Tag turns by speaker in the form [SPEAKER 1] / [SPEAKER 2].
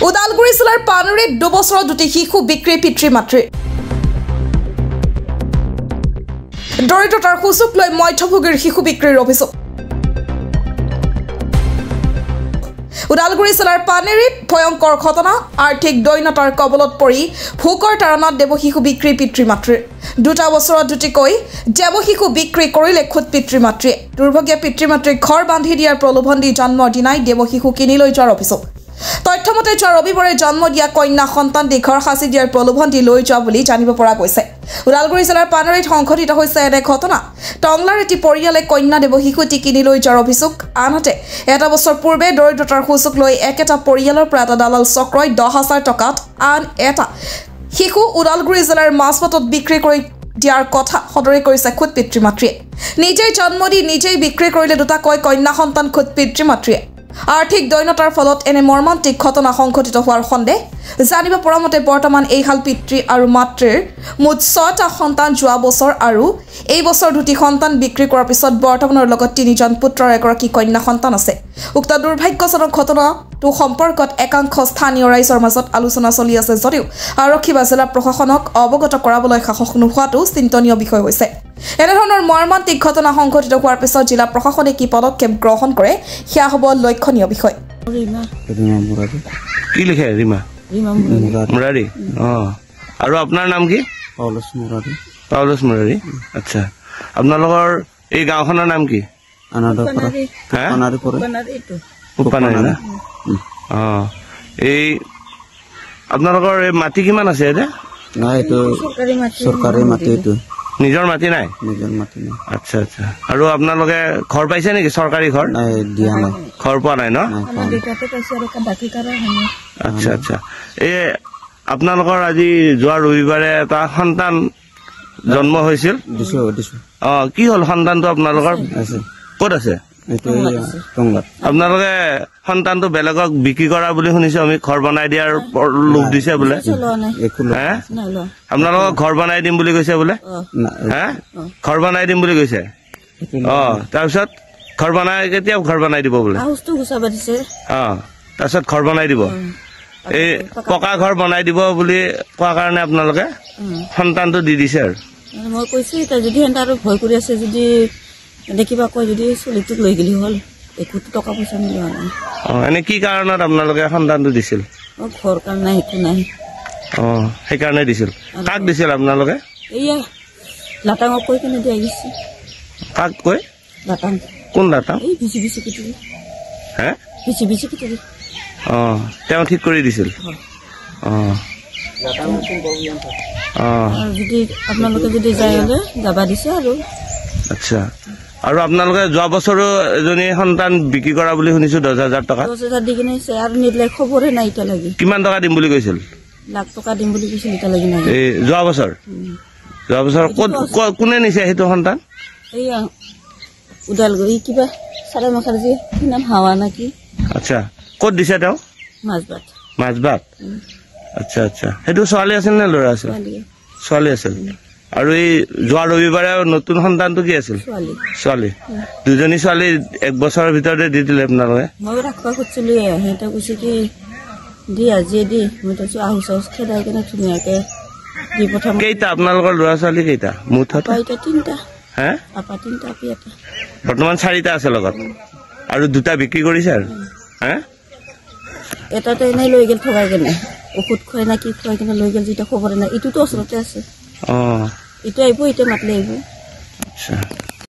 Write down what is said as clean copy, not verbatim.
[SPEAKER 1] ওদালগুৰি জিলাৰ পানেৰীত 2 বছৰৰ দুটি শিশু বিক্ৰী পিতৃ মাতৃ দৰিদ্ৰতাৰ সুযোগ লৈ মধ্যভোগীৰ শিশু বিক্ৰীৰ অভিযোগ ওদালগুৰি জিলাৰ পানেৰীত ভয়ংকৰ ঘটনা আৰ্থিক দৈন্যতাৰ কবলত পৰি ভোকৰ তাৰণাত দেৱ শিশু বিক্ৰী পিতৃ মাতৃৰ 2 বছৰৰ দুটিকৈ দেৱ শিশু বিক্ৰী কৰিলে খুদ পিতৃ মাতৃয়ে দুৰ্ভগীয়া পিতৃ মাতৃক ঘৰ বান্ধি দিয়াৰ প্ৰলোভন দি জন্মৰ দিনাই দেৱ শিশু কিনি লৈ যোৱাৰ অভিযোগ তথ্যমতে যোৱা ৰবিবাৰে জন্ম দিয়া কন্যা সন্তান ঘৰ সাঁচি দিয়াৰ প্ৰলোভন দি লৈ যোৱা বুলি জানিব পৰা গৈছে ওদালগুৰি জিলাৰ পানেৰীত সংঘটিত হৈছে এনে ঘটনা টংলাৰ এটি পৰিয়ালে কন্যা দেৱ শিশুটি কিনি লৈ যোৱাৰ অভিযোগ আনহাতে 1 বছৰ পূৰ্বে দৰিদ্ৰতাৰ সুযোগ লৈ একেটা পৰিয়ালৰ পৰা এটা দালাল চক্ৰই 10,000 টকাত আন এটা শিশু ওদালগুৰি জিলাৰ মাছপটত বিক্ৰী কৰি দিয়াৰ কথা সদৰি কৰিছে খুদ পিতৃ মাতৃয়ে নিজেই জন্ম দি নিজেই বিক্ৰী কৰিলে দুটাকৈ কন্যা সন্তান খুদ পিতৃ মাতৃয়ে আৰ্থিক দৈন্যতাৰ ফলত এনে মৰ্মান্তিক ঘটনা সংঘটিত হোৱাৰ সন্দেহ জানিব পৰা মতে বৰ্তমান এই হাল পিতৃ আৰু মাতৃৰ মুঠ 6টা সন্তান যোৱা বছৰ আৰু এই বছৰ দুটি সন্তান বিক্ৰী কৰাৰ পিছত বৰ্তমানৰ লগত 3জন পুত্ৰৰ এগৰাকী কন্যা সন্তান আছে উক্ত দুৰ্ভাগ্যজনক ঘটনাটো সম্পৰ্কত একাংশ স্থানীয় ৰাইজৰ মাজত আলোচনা চলি আছে যদিও আৰক্ষী বা জিলা প্ৰশাসনক অৱগত কৰাবলৈ সাহস নোহোৱাটো চিন্তনীয় বিষয় হৈছে এনেধৰণৰ মৰ্মান্তিক ঘটনা সংঘটিত হোৱাৰ পিছত জিলা প্ৰশাসনে কি পদক্ষেপ গ্ৰহণ কৰে সেয়া হ'ব লক্ষণীয় বিষয়
[SPEAKER 2] কি লিখে ৰিমা মুৰাৰী আৰু আপোনাৰ নাম কি পাউলছ মুৰাৰী আচ্ছা আপোনালোকৰ এই গাঁওখনৰ নাম কি এই আপোনালোকৰ এই মাটি কিমান আছে এতিয়া
[SPEAKER 3] চৰকাৰী মাটি
[SPEAKER 2] নিজৰ মাটি নাই আচ্ছা আচ্ছা আৰু আপোনালোকে ঘৰ পাইছে নেকি চৰকাৰী ঘৰ
[SPEAKER 3] দিয়া নাই
[SPEAKER 2] ঘৰ পোৱা নাই ন আচ্ছা আচ্ছা এই আপোনালোকৰ আজি যোৱা ৰবিবাৰে এটা সন্তান জন্ম হৈছিল কি হ'ল সন্তানটো আপোনালোকৰ ক'ত আছে আপোনালোকে সন্তানটো বেলেগক বিক্ৰী কৰা বুলি শুনিছো আমি ঘৰ বনাই দিয়াৰ লোভ দিছে বোলে আপোনালোকক ঘৰ বনাই দিম বুলি কৈছে বোলে ঘৰ বনাই দিম বুলি কৈছে তাৰপিছত ঘৰ বনাই কেতিয়া ঘৰ বনাই দিব বোলে তাৰপিছত ঘৰ বনাই দিব এই পকা ঘৰ বনাই দিব বুলি কোৱা কাৰণে আপোনালোকে সন্তানটো দি দিছে আৰু
[SPEAKER 4] মই কৈছো যদি আৰু ভয় কৰি আছে যদি দেখিবা কয় যদি চলিটোক লৈ গেলি হল একো টকা পইচা মিলোৱা নাই
[SPEAKER 2] এনে কি কাৰণত আপোনালোকে সন্তানটো দিছিল
[SPEAKER 4] ঘৰ কাৰণ নাই একো নাই
[SPEAKER 2] সেইকাৰণে দিছিল কাক দিছিল আপোনালোকে
[SPEAKER 4] এয়া লাটাঙক কৈ কিনে দিয়া গৈছে
[SPEAKER 2] কাক কৈ
[SPEAKER 4] লাটাং
[SPEAKER 2] কোন লাটাং
[SPEAKER 4] এই বিচি কিটুৰি বিচি কিটুৰি
[SPEAKER 2] তেওঁ ঠিক কৰি দিছিল
[SPEAKER 4] যদি আপোনালোকে যদি যায় হলে যাবা দিছে আৰু
[SPEAKER 2] আচ্ছা আৰু আপোনালোকে যোৱা বছৰো এজনী সন্তান বিক্ৰী কৰা বুলি শুনিছো 10,000 টকা
[SPEAKER 4] 10,000 দি কিনে আৰু নিদিলে খবৰে নাই এতিয়া লাগি
[SPEAKER 2] কিমান টকা দিম বুলি কৈছিল
[SPEAKER 4] লাখ টকা দিম বুলি কৈছিল এতিয়া লাগি নাই
[SPEAKER 2] এই যোৱা বছৰ কোনে নিছে সেইটো সন্তান
[SPEAKER 4] এইয়া ওদালগুৰি কিবা চাৰে মাখাৰজি কি নাম হাৱা নাকি
[SPEAKER 2] আচ্ছা ক'ত দিছে তেওঁ মাজবাট আচ্ছা আচ্ছা সেইটো ছোৱালী আছিল নে ল'ৰা আছিল ছোৱালী আছিল আৰু এই যোৱা ৰবিবাৰে নতুন সন্তানটো কি আছিল ছোৱালী দুজনী ছোৱালী 1 বছৰৰ ভিতৰতে দি দিলে আপোনালোকে
[SPEAKER 4] মই ৰাখবা খুজিছিলো সিহঁতে কৈছে কি দি আজি দি মই কৈছো আহুচ খেদাই কেনে ধুনীয়াকে দি পঠাম
[SPEAKER 2] কেইটা আপোনালোকৰ ল'ৰা ছোৱালী কেইটা মুঠতে
[SPEAKER 4] 3টা আপা 3টা আপি এটা
[SPEAKER 2] বৰ্তমান 4টা আছে লগত আৰু 2টা বিক্ৰী কৰিছে আৰু
[SPEAKER 4] এটাতে এনেই লৈ গেল থগাই কেনে ঔষধ খুৱাই না কি খুৱাই কেনে লৈ গেল যেটা খবৰে নাই ইটোতো ওচৰতে আছে এইটো আহিব এতিয়া মাতিলে আহিব
[SPEAKER 2] আচ্ছা